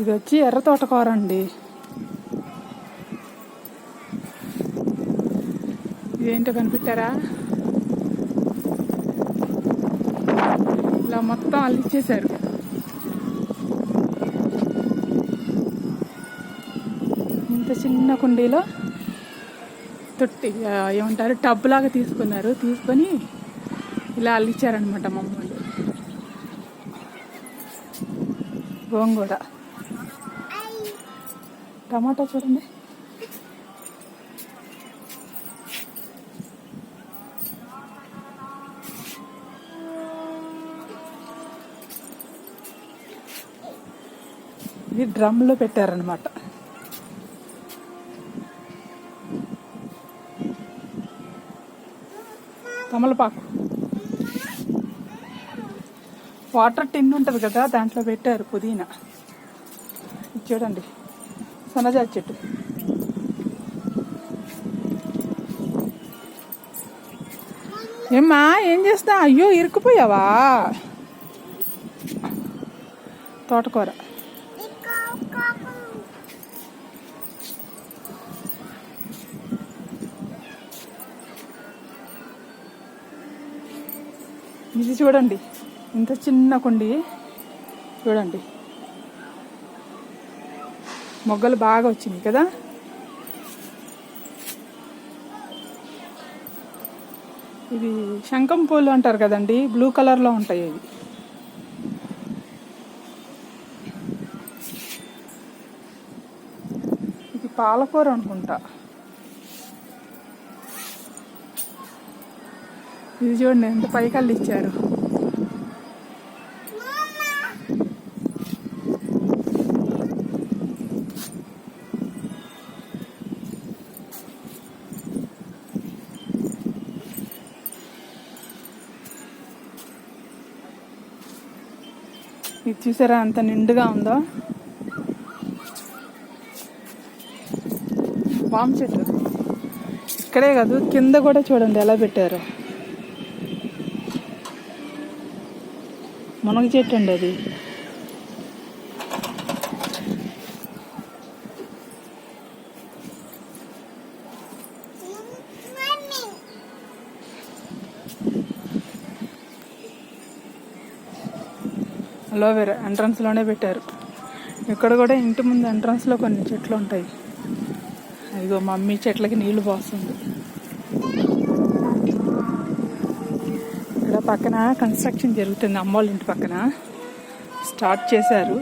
ఇది వచ్చి ఎర్ర తోటకూర అండి. ఇదేంటో కనిపెట్టారా? ఇలా మొత్తం అల్లిచ్చేశారు. ఇంత చిన్న కుండీలో తొట్టి ఏమంటారు టబ్ లాగా తీసుకొని ఇలా అల్లిచ్చారనమాట మమ్మల్ని. గోంగూర, టమాటా చూడండి. ఇది డ్రమ్లో పెట్టారనమాట. తమలపాకు వాటర్ టిన్ ఉంటుంది కదా, దాంట్లో పెట్టారు పుదీనా. ఇది చూడండి సన్నజాజి చెట్టు. ఏమ్మా ఏం చేస్తా? అయ్యో ఇరుక్కుపోయావా? తోటకూర. ఇది చూడండి ఇంత చిన్న కుండి. చూడండి మొగ్గలు బాగా వచ్చినాయి కదా. ఇది శంఖం పూలు అంటారు కదండి, బ్లూ కలర్లో ఉంటాయి ఇవి. ఇది పాలకూర అనుకుంటా. ఇది చూడండి ఎంత పైకల్లు ఇచ్చారు. ఇది చూసారా అంత నిండుగా ఉందో. వామ చెట్టు ఇక్కడే కాదు కింద కూడా చూడండి ఎలా పెట్టారు. మునగ చెట్టు అండి అది. అలోవెరా ఎంట్రన్స్లోనే పెట్టారు. ఇక్కడ కూడా ఇంటి ముందు ఎంట్రన్స్లో కొన్ని చెట్లు ఉంటాయి. అదిగో మమ్మీ చెట్లకి నీళ్లు పోస్తుంది. ఇక్కడ పక్కన కన్స్ట్రక్షన్ జరుగుతుంది. అమ్మోళ్ళ ఇంటి పక్కన స్టార్ట్ చేశారు.